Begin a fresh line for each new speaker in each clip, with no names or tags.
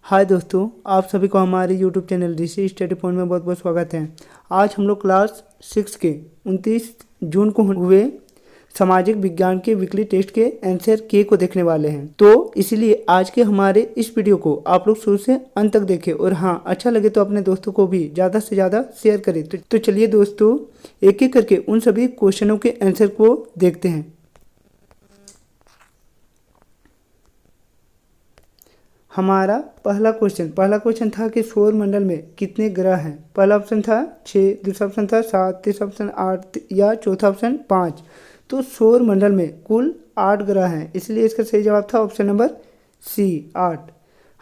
हाय दोस्तों, आप सभी को हमारे यूट्यूब चैनल ऋषि स्टडी पॉइंट में बहुत बहुत स्वागत है। आज हम लोग क्लास 6 के 29 जून को हुए सामाजिक विज्ञान के वीकली टेस्ट के आंसर के को देखने वाले हैं। तो इसलिए आज के हमारे इस वीडियो को आप लोग शुरू से अंत तक देखें और हाँ, अच्छा लगे तो अपने दोस्तों को भी ज़्यादा से ज़्यादा शेयर करें। तो चलिए दोस्तों, एक एक करके उन सभी क्वेश्चनों के आंसर को देखते हैं। हमारा पहला क्वेश्चन था कि सौर मंडल में कितने ग्रह हैं। पहला ऑप्शन था 6, दूसरा ऑप्शन था 7, तीसरा ऑप्शन 8 या चौथा ऑप्शन 5। तो सौर मंडल में कुल 8 ग्रह हैं, इसलिए इसका सही जवाब था ऑप्शन नंबर सी 8।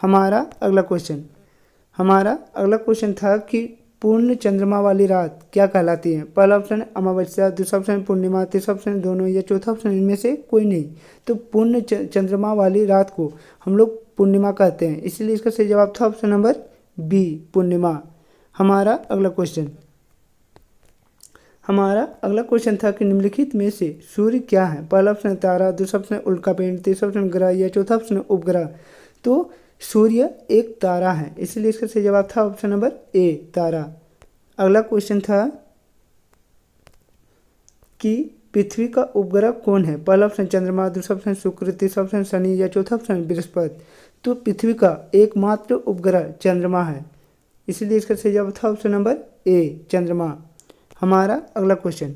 हमारा अगला क्वेश्चन था कि पूर्ण चंद्रमा वाली रात क्या कहलाती है। पहला ऑप्शन अमावस्या, दूसरा ऑप्शन पूर्णिमा, तीसरा ऑप्शन दोनों या चौथा ऑप्शन इनमें से कोई नहीं। तो पूर्ण चंद्रमा वाली रात को हम लोग पूर्णिमा कहते हैं, इसलिए इसका सही जवाब था ऑप्शन नंबर बी पूर्णिमा। हमारा अगला क्वेश्चन था कि निम्नलिखित में से सूर्य क्या है। पहला ऑप्शन तारा, दूसरा ऑप्शन उल्कापिंड, तीसरा ऑप्शन ग्रह या चौथा ऑप्शन उपग्रह। तो सूर्य एक तारा है, इसलिए इसका सही जवाब था ऑप्शन नंबर ए तारा। अगला क्वेश्चन था कि पृथ्वी का उपग्रह कौन है। पहला ऑप्शन चंद्रमा, दूसरा ऑप्शन शुक्र, तीसरा ऑप्शन शनि या चौथा ऑप्शन बृहस्पति। तो पृथ्वी का एकमात्र उपग्रह चंद्रमा है, इसलिए इसका सही जवाब था ऑप्शन नंबर ए चंद्रमा। हमारा अगला क्वेश्चन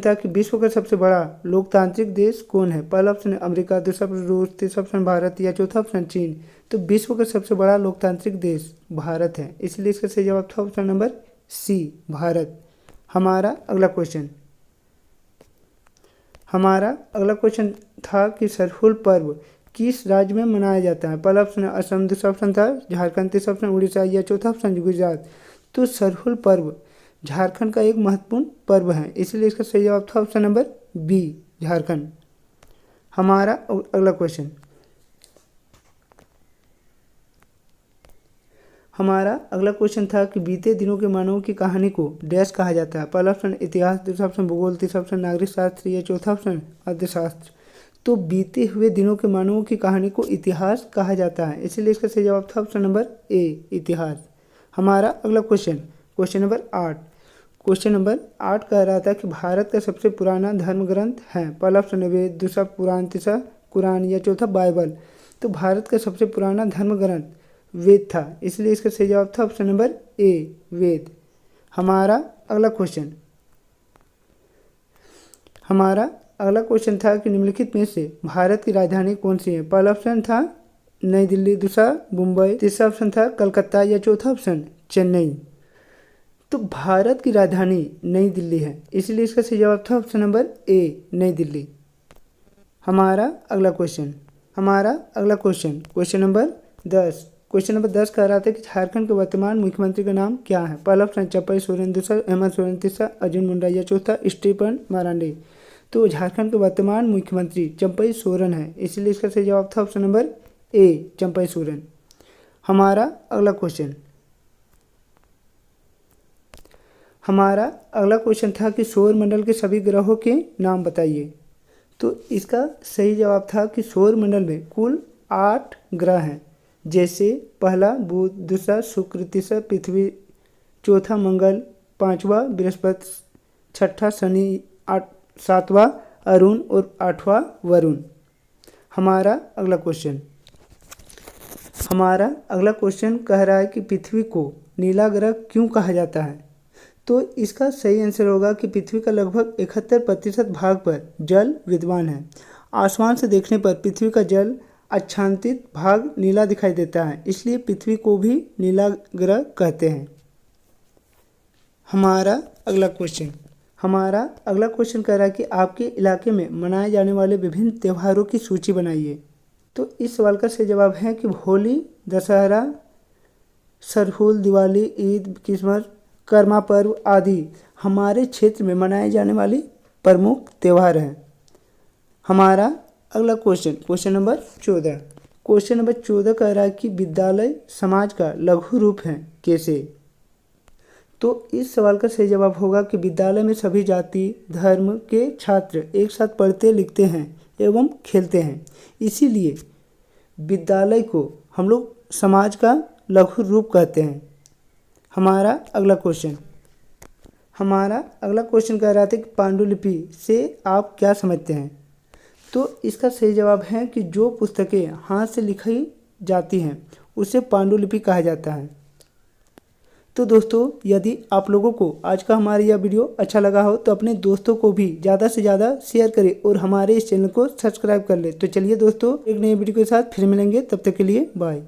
था कि विश्व का सबसे बड़ा लोकतांत्रिक देश कौन है। पहला ऑप्शन अमेरिका, दूसरा ऑप्शन रूस, तीसरा ऑप्शन भारत या चौथा ऑप्शन चीन। तो विश्व का सबसे बड़ा लोकतांत्रिक देश भारत है, इसलिए इसका सही जवाब था ऑप्शन नंबर सी भारत। हमारा अगला क्वेश्चन था कि सरहुल पर्व किस राज्य में मनाया जाता है। पहला ऑप्शन असम, दूसरा ऑप्शन था झारखंड, तीसरा ऑप्शन उड़ीसा या चौथा ऑप्शन गुजरात। तो सरहुल पर्व झारखंड का एक महत्वपूर्ण पर्व है, इसलिए इसका सही जवाब था ऑप्शन नंबर बी झारखंड। हमारा अगला क्वेश्चन था कि बीते दिनों के मानवों की कहानी को डैश कहा जाता है। पहला ऑप्शन इतिहास, दूसरा ऑप्शन भूगोल, तीसरा ऑप्शन नागरिक शास्त्र या चौथा ऑप्शन अर्थशास्त्र। तो बीते हुए दिनों के मानवों की कहानी को इतिहास कहा जाता है, इसलिए इसका सही जवाब था ऑप्शन नंबर ए इतिहास। हमारा अगला क्वेश्चन नंबर 8 कह रहा था कि भारत का सबसे पुराना धर्म ग्रंथ है। पहला ऑप्शन वेद, दूसरा पुराण, तीसरा कुरान या चौथा बाइबल। तो भारत का सबसे पुराना धर्म ग्रंथ वेद था, इसलिए इसका सही जवाब था ऑप्शन नंबर ए वेद। हमारा अगला क्वेश्चन था कि निम्नलिखित में से भारत की राजधानी कौन सी है। पहला ऑप्शन था नई दिल्ली, दूसरा मुंबई, तीसरा ऑप्शन था कलकत्ता या चौथा ऑप्शन चेन्नई। तो भारत की राजधानी नई दिल्ली है, इसलिए इसका सही जवाब था ऑप्शन नंबर ए नई दिल्ली। हमारा अगला क्वेश्चन नंबर 10 कह रहा था कि झारखंड के वर्तमान मुख्यमंत्री का नाम क्या है। पहला ऑप्शन चंपई सोरेन, दूसरा हेमंत सोरेन, तीसरा अर्जुन मुंडा या चौथा स्टीफन मारांडी। तो झारखंड के वर्तमान मुख्यमंत्री चंपई सोरेन है, इसलिए इसका सही जवाब था option number A Champai Soren. हमारा अगला क्वेश्चन था कि सौर मंडल के सभी ग्रहों के नाम बताइए। तो इसका सही जवाब था कि सौर मंडल में कुल 8 ग्रह हैं, जैसे पहला बुध, दूसरा शुक्र, तीसरा पृथ्वी, चौथा मंगल, पांचवा बृहस्पति, छठा शनि, सातवां अरुण और आठवां वरुण। हमारा अगला क्वेश्चन कह रहा है कि पृथ्वी को नीला ग्रह क्यों कहा जाता है। तो इसका सही आंसर होगा कि पृथ्वी का लगभग 71% भाग पर जल विद्यमान है। आसमान से देखने पर पृथ्वी का जल आच्छादित भाग नीला दिखाई देता है, इसलिए पृथ्वी को भी नीला ग्रह कहते हैं। हमारा अगला क्वेश्चन कह रहा है कि आपके इलाके में मनाए जाने वाले विभिन्न त्योहारों की सूची बनाइए। तो इस सवाल का सही जवाब है कि होली, दशहरा, सरहुल, दिवाली, ईद, क्रिसमस, कर्मा पर्व आदि हमारे क्षेत्र में मनाए जाने वाली प्रमुख त्यौहार हैं। हमारा अगला क्वेश्चन नंबर 14 कह रहा है कि विद्यालय समाज का लघु रूप है कैसे। तो इस सवाल का सही जवाब होगा कि विद्यालय में सभी जाति धर्म के छात्र एक साथ पढ़ते लिखते हैं एवं खेलते हैं, इसीलिए विद्यालय को हम लोग समाज का लघु रूप कहते हैं। हमारा अगला क्वेश्चन कह रहा था कि पांडुलिपि से आप क्या समझते हैं। तो इसका सही जवाब है कि जो पुस्तकें हाथ से लिखी जाती हैं उसे पांडुलिपि कहा जाता है। तो दोस्तों, यदि आप लोगों को आज का हमारा यह वीडियो अच्छा लगा हो तो अपने दोस्तों को भी ज़्यादा से ज़्यादा शेयर करें और हमारे इस चैनल को सब्सक्राइब कर लें। तो चलिए दोस्तों, एक नए वीडियो के साथ फिर मिलेंगे, तब तक के लिए बाय।